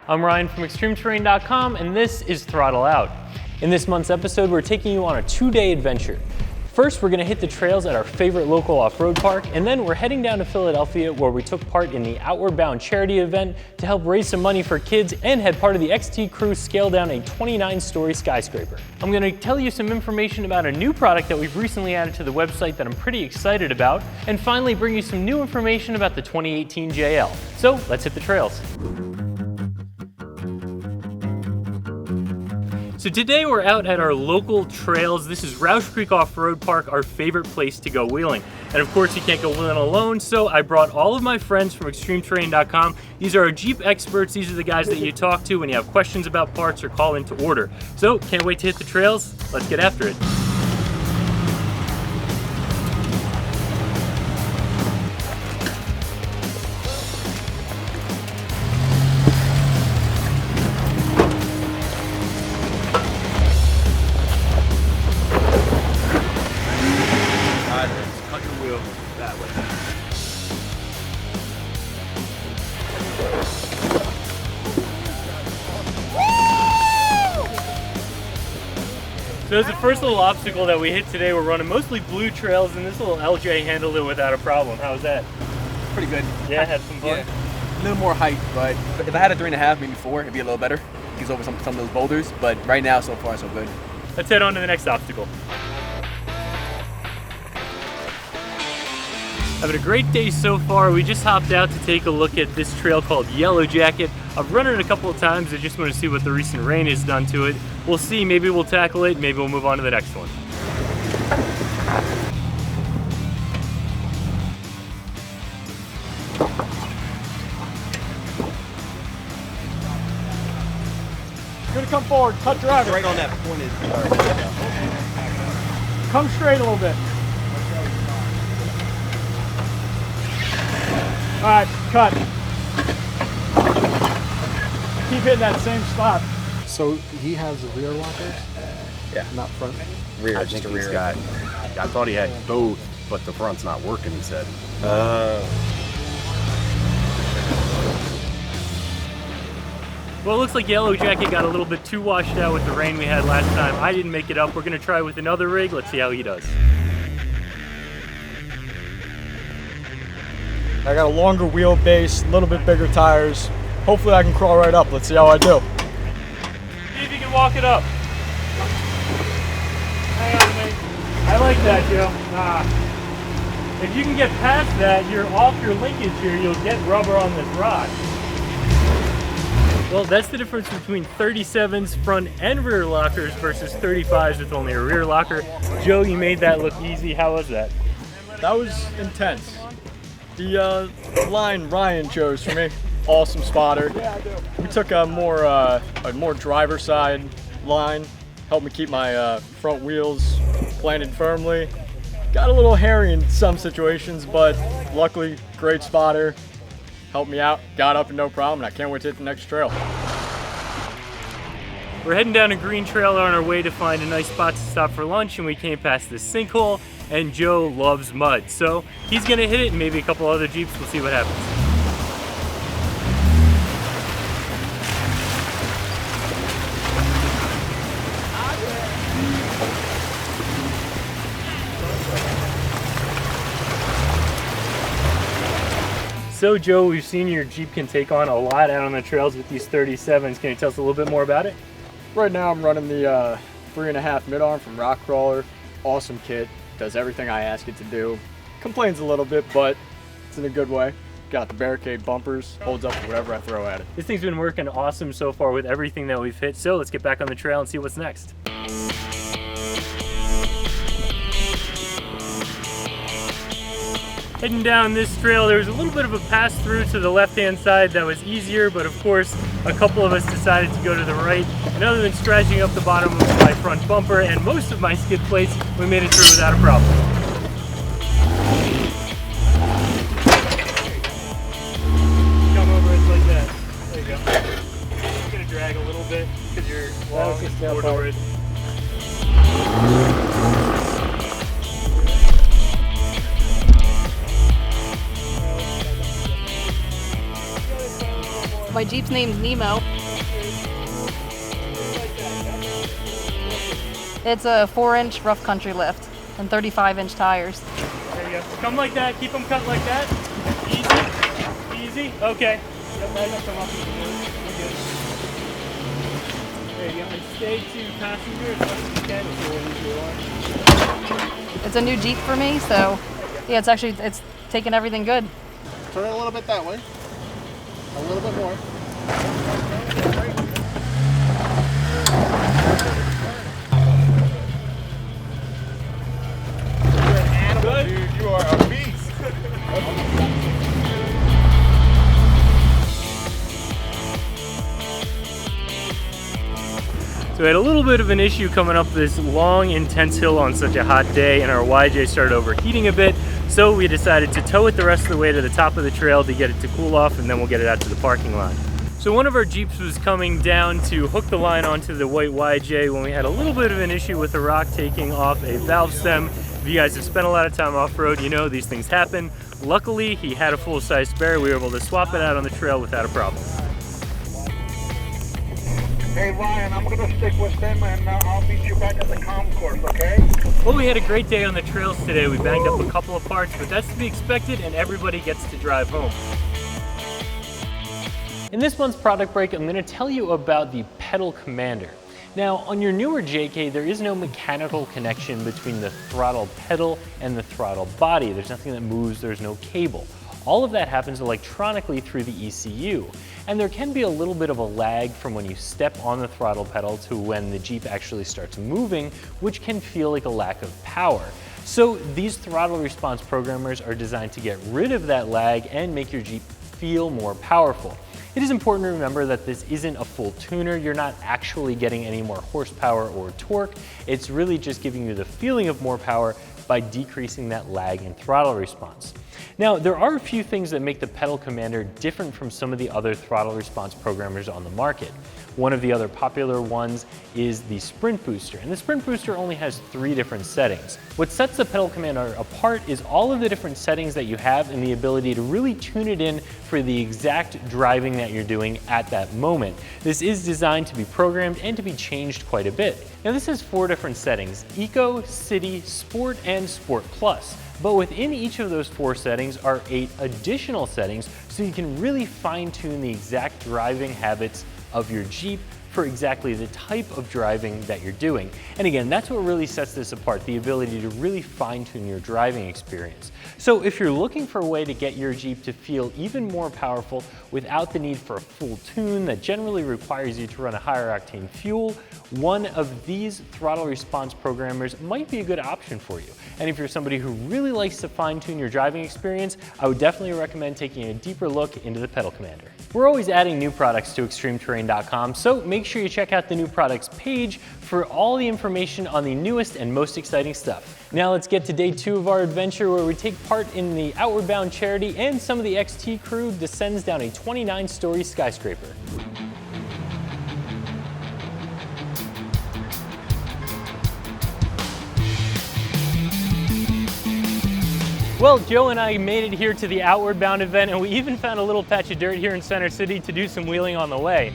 I'm Ryan from ExtremeTerrain.com, and this is Throttle Out. In this month's episode, we're taking you on a 2-day adventure. First, we're going to hit the trails at our favorite local off-road park, and then we're heading down to Philadelphia where we took part in the Outward Bound charity event to help raise some money for kids and had part of the XT crew scale down a 29-story skyscraper. I'm going to tell you some information about a new product that we've recently added to the website that I'm pretty excited about, and finally bring you some new information about the 2018 JL. So let's hit the trails. So today we're out at our local trails. This is Rausch Creek Off-Road Park, our favorite place to go wheeling. And of course you can't go wheeling alone, so I brought all of my friends from ExtremeTerrain.com. These are our Jeep experts. These are the guys that you talk to when you have questions about parts or call in to order. So can't wait to hit the trails. Let's get after it. So as the first little obstacle that we hit today, we're running mostly blue trails, and this little LJ handled it without a problem. How was that? Pretty good. Yeah, had some fun? Yeah. A little more height, but if I had a 3.5, maybe 4, it'd be a little better. Gets over some of those boulders, but right now, so far, so good. Let's head on to the next obstacle. Having a great day so far. We just hopped out to take a look at this trail called Yellow Jacket. I've run it a couple of times. I just want to see what the recent rain has done to it. We'll see, maybe we'll tackle it, maybe we'll move on to the next one. You're gonna come forward, cut driver. Right on that point is. Come straight a little bit. All right, cut. Keep hitting that same spot. So he has the rear lockers? Yeah. Not front? Rear, I just think a he's rear. got, I thought he had both, but the front's not working, he said. Well, it looks like Yellow Jacket got a little bit too washed out with the rain we had last time. I didn't make it up. We're gonna try with another rig. Let's see how he does. I got a longer wheelbase, a little bit bigger tires. Hopefully I can crawl right up. Let's see how I do. See if you can walk it up. Hang on, mate. I like that, Joe. If you can get past that, you're off your linkage here. You'll get rubber on this rock. Well, that's the difference between 37's front and rear lockers versus 35's with only a rear locker. Joe, you made that look easy. How was that? That was intense. The line Ryan chose for me, awesome spotter. We took a more driver side line, helped me keep my front wheels planted firmly. Got a little hairy in some situations, but luckily, great spotter. Helped me out, got up and no problem, and I can't wait to hit the next trail. We're heading down a green trail on our way to find a nice spot to stop for lunch, and we came past this sinkhole, and Joe loves mud. So he's gonna hit it, and maybe a couple other Jeeps. We'll see what happens. So Joe, we've seen your Jeep can take on a lot out on the trails with these 37s. Can you tell us a little bit more about it? Right now I'm running the 3.5 mid-arm from Rock Crawler. Awesome kit, does everything I ask it to do. Complains a little bit, but it's in a good way. Got the barricade bumpers, holds up to whatever I throw at it. This thing's been working awesome so far with everything that we've hit. So let's get back on the trail and see what's next. Heading down this trail, there was a little bit of a pass through to the left-hand side that was easier, but of course, a couple of us decided to go to the right. And other than scratching up the bottom of my front bumper and most of my skid plates, we made it through without a problem. Come over it like that. There you go. It's gonna drag a little bit because you're long and forward. My Jeep's name's Nemo. It's a 4-inch rough country lift and 35-inch tires. There you go. Come like that. Keep them cut like that. Easy. Easy. Okay. Yep, right up, come up. We're good. There you go. And stay to passenger as much as you can if you want. It's a new Jeep for me, so yeah, it's taking everything good. Turn it a little bit that way. A little bit more. You're an animal, dude. You are a beast. So we had a little bit of an issue coming up this long, intense hill on such a hot day, and our YJ started overheating a bit. So we decided to tow it the rest of the way to the top of the trail to get it to cool off, and then we'll get it out to the parking lot. So one of our Jeeps was coming down to hook the line onto the white YJ when we had a little bit of an issue with the rock taking off a valve stem. If you guys have spent a lot of time off-road, you know these things happen. Luckily, he had a full-size spare. We were able to swap it out on the trail without a problem. Hey Ryan, I'm gonna stick with them and I'll meet you back at the concourse, okay? Well, we had a great day on the trails today. We banged up a couple of parts, but that's to be expected, and everybody gets to drive home. In this month's product break, I'm going to tell you about the Pedal Commander. Now, on your newer JK, there is no mechanical connection between the throttle pedal and the throttle body. There's nothing that moves, there's no cable. All of that happens electronically through the ECU. And there can be a little bit of a lag from when you step on the throttle pedal to when the Jeep actually starts moving, which can feel like a lack of power. So these throttle response programmers are designed to get rid of that lag and make your Jeep feel more powerful. It is important to remember that this isn't a full tuner. You're not actually getting any more horsepower or torque. It's really just giving you the feeling of more power by decreasing that lag in throttle response. Now, there are a few things that make the Pedal Commander different from some of the other throttle response programmers on the market. One of the other popular ones is the Sprint Booster, and the Sprint Booster only has 3 different settings. What sets the Pedal Commander apart is all of the different settings that you have and the ability to really tune it in for the exact driving that you're doing at that moment. This is designed to be programmed and to be changed quite a bit. Now, this has 4 different settings: Eco, City, Sport, and Sport Plus. But within each of those 4 settings are 8 additional settings, so you can really fine-tune the exact driving habits of your Jeep for exactly the type of driving that you're doing. And again, that's what really sets this apart, the ability to really fine-tune your driving experience. So if you're looking for a way to get your Jeep to feel even more powerful without the need for a full tune that generally requires you to run a higher octane fuel, one of these throttle response programmers might be a good option for you. And if you're somebody who really likes to fine-tune your driving experience, I would definitely recommend taking a deeper look into the Pedal Commander. We're always adding new products to ExtremeTerrain.com, so make sure you check out the new products page for all the information on the newest and most exciting stuff. Now let's get to day 2 of our adventure, where we take part in the Outward Bound charity and some of the XT crew descends down a 29-story skyscraper. Well, Joe and I made it here to the Outward Bound event, and we even found a little patch of dirt here in Center City to do some wheeling on the way.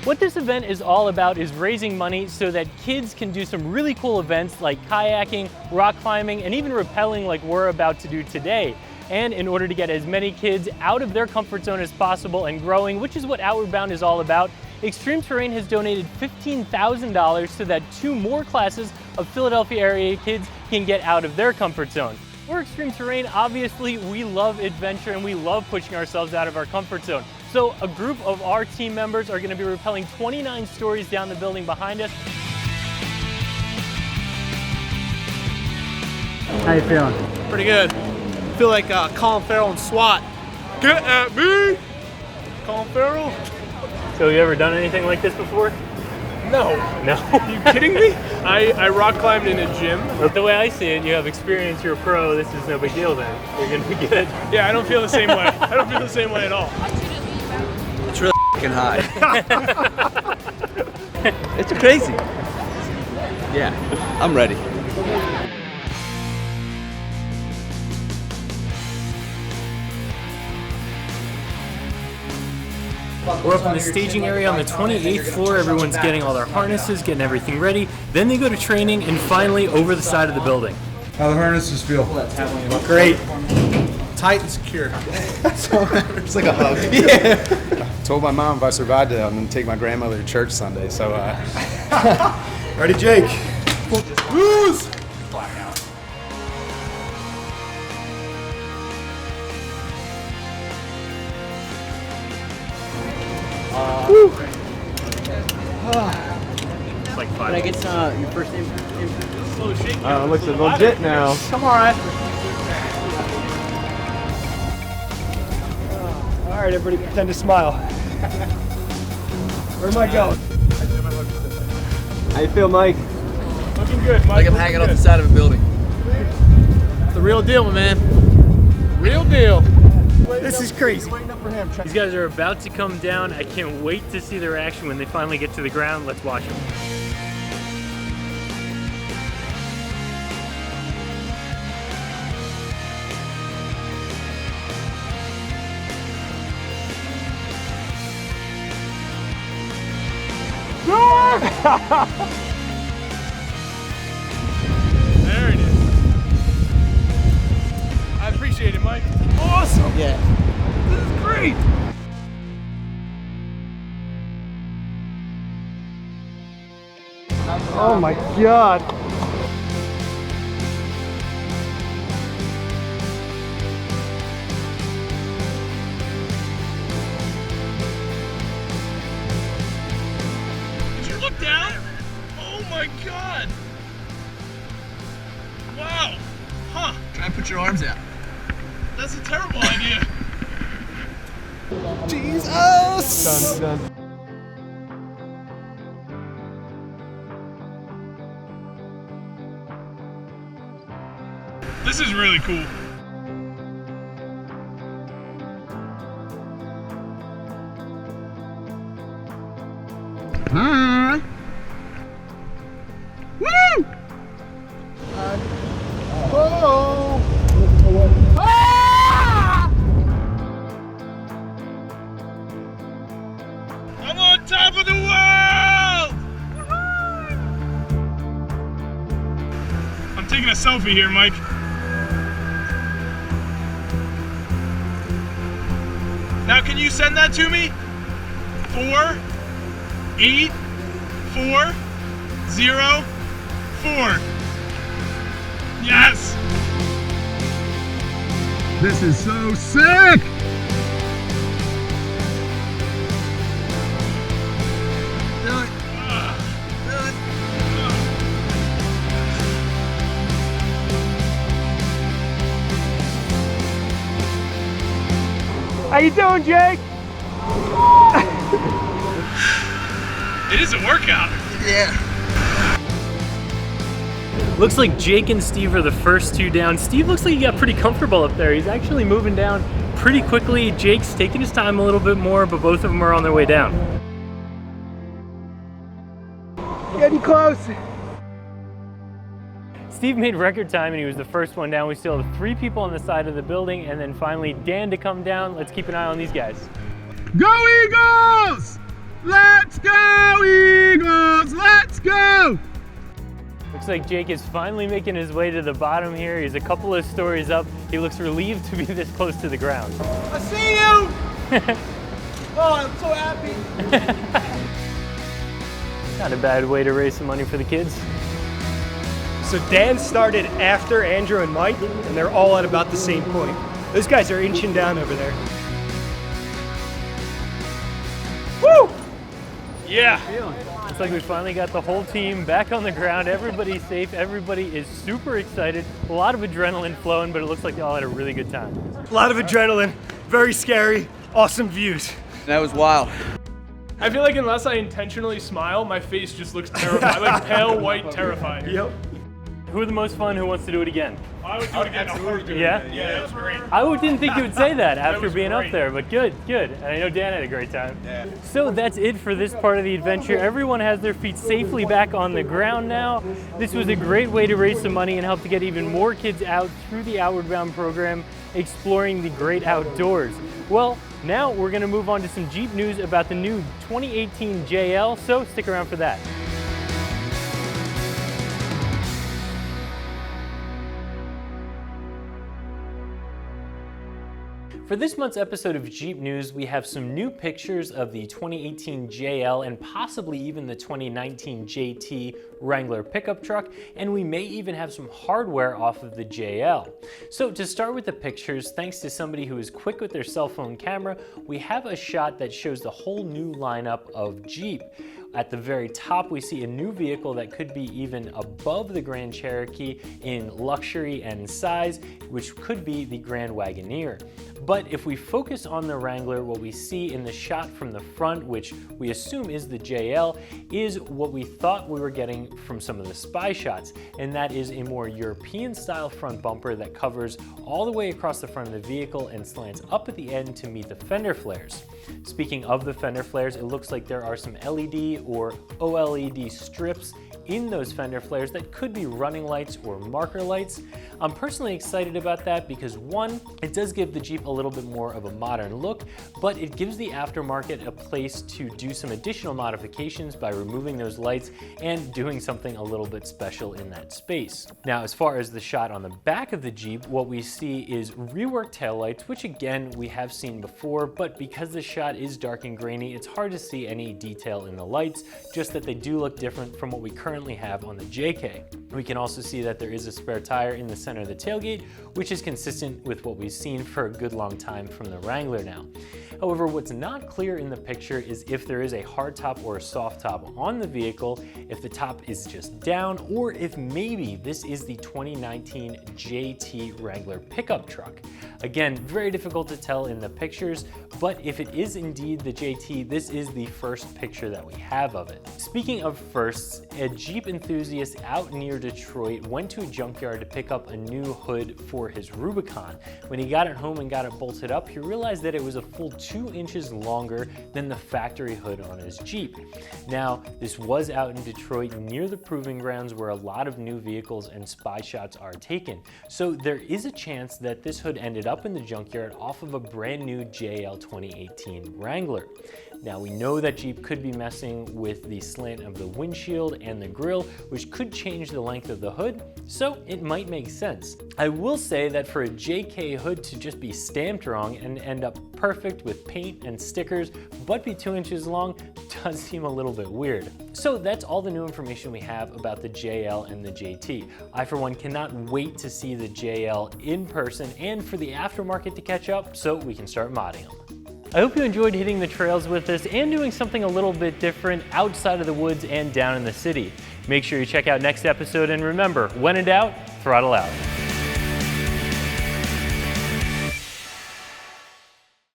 What this event is all about is raising money so that kids can do some really cool events like kayaking, rock climbing, and even rappelling like we're about to do today. And in order to get as many kids out of their comfort zone as possible and growing, which is what Outward Bound is all about, ExtremeTerrain has donated $15,000 so that 2 more classes of Philadelphia area kids can get out of their comfort zone. We're ExtremeTerrain. Obviously, we love adventure and we love pushing ourselves out of our comfort zone. So a group of our team members are going to be rappelling 29 stories down the building behind us. How you feeling? Pretty good. I feel like Colin Farrell in SWAT. Get at me! Colin Farrell? So have you ever done anything like this before? No. No? Are you kidding me? I rock climbed in a gym. But the way I see it, you have experience, you're a pro, this is no big deal then. You're gonna be good. Yeah, I don't feel the same way. I don't feel the same way at all. It's really f***ing high. It's crazy. Yeah, I'm ready. We're up in the staging area on the 28th floor. Everyone's getting all their harnesses, getting everything ready. Then they go to training, and finally over the side of the building. How the harnesses feel? Great. Tight and secure. It's like a hug. Yeah. Told my mom if I survived it, I'm gonna take my grandmother to church Sunday. So, Ready, Jake? Who's? It's like 5. Can I get your first name? Looks legit now. Come on. All right, everybody, pretend to smile. Where am I going? How you feel, Mike? Looking good, Mike. Like I'm hanging off the side of a building. It's the real deal, man. Real deal. This is crazy. These guys are about to come down. I can't wait to see their reaction when they finally get to the ground. Let's watch them. There it is. I appreciate it, Mike. Awesome. Yeah. This is great. Oh my God. Did you look down? Oh my God. Wow. Huh. Try and put your arms out. That's a terrible idea. Done. This is really cool. Woo! I'm on top of the world! I'm taking a selfie here, Mike. Now, can you send that to me? 48404. Yes! this is so sick. How you doing, Jake? It is a workout. Yeah. Looks like Jake and Steve are the first two down. Steve looks like he got pretty comfortable up there. He's actually moving down pretty quickly. Jake's taking his time a little bit more, but both of them are on their way down. Getting close. Steve made record time and he was the first one down. We still have 3 people on the side of the building, and then finally Dan to come down. Let's keep an eye on these guys. Go Eagles! Let's go Eagles! Let's go! Looks like Jake is finally making his way to the bottom here. He's a couple of stories up. He looks relieved to be this close to the ground. I see you! Oh, I'm so happy. Not a bad way to raise some money for the kids. So Dan started after Andrew and Mike, and they're all at about the same point. Those guys are inching down over there. Woo! Yeah. Looks like we finally got the whole team back on the ground. Everybody's safe. Everybody is super excited. A lot of adrenaline flowing, but it looks like they all had a really good time. A lot of adrenaline, very scary, awesome views. That was wild. I feel like unless I intentionally smile, my face just looks terrified, like pale white terrified. Yep. Who are the most fun? Who wants to do it again? I would do it again. Yeah? Yeah, that was great. I didn't think you would say that after was being great. up there, but good. And I know Dan had a great time. Yeah. So that's it for this part of the adventure. Everyone has their feet safely back on the ground now. This was a great way to raise some money and help to get even more kids out through the Outward Bound program, exploring the great outdoors. Well, Now we're gonna move on to some Jeep news about the new 2018 JL, so stick around for that. For this month's episode of Jeep News, we have some new pictures of the 2018 JL and possibly even the 2019 JT Wrangler pickup truck, and we may even have some hardware off of the JL. So to start with the pictures, thanks to somebody who is quick with their cell phone camera, we have a shot that shows the whole new lineup of Jeep. At the very top, we see a new vehicle that could be even above the Grand Cherokee in luxury and size, which could be the Grand Wagoneer. But if we focus on the Wrangler, what we see in the shot from the front, which we assume is the JL, is what we thought we were getting from some of the spy shots, and that is a more European-style front bumper that covers all the way across the front of the vehicle and slants up at the end to meet the fender flares. Speaking of the fender flares, it looks like there are some LED or OLED strips in those fender flares that could be running lights or marker lights. I'm personally excited about that because one, it does give the Jeep a little bit more of a modern look, but it gives the aftermarket a place to do some additional modifications by removing those lights and doing something a little bit special in that space. Now, as far as the shot on the back of the Jeep, what we see is reworked taillights, which again, we have seen before, but because the shot is dark and grainy, it's hard to see any detail in the lights, just that they do look different from what we currently have on the JK. We can also see that there is a spare tire in the center of the tailgate, which is consistent with what we've seen for a good long time from the Wrangler now. However, what's not clear in the picture is if there is a hard top or a soft top on the vehicle, if the top is just down, or if maybe this is the 2019 JT Wrangler pickup truck. Again, very difficult to tell in the pictures, but if it is indeed the JT, this is the first picture that we have of it. Speaking of firsts, a Jeep enthusiast out near Detroit went to a junkyard to pick up a new hood for his Rubicon. When he got it home and got it bolted up, he realized that it was a full 2 inches longer than the factory hood on his Jeep. Now, this was out in Detroit near the proving grounds where a lot of new vehicles and spy shots are taken. So there is a chance that this hood ended up in the junkyard off of a brand new JL 2018 Wrangler. Now, we know that Jeep could be messing with the slant of the windshield and the grille, which could change the length of the hood, so it might make sense. I will say that for a JK hood to just be stamped wrong and end up perfect with paint and stickers, but be 2 inches long, does seem a little bit weird. So that's all the new information we have about the JL and the JT. I, for one, cannot wait to see the JL in person and for the aftermarket to catch up so we can start modding them. I hope you enjoyed hitting the trails with us and doing something a little bit different outside of the woods and down in the city. Make sure you check out next episode, and remember, when in doubt, throttle out.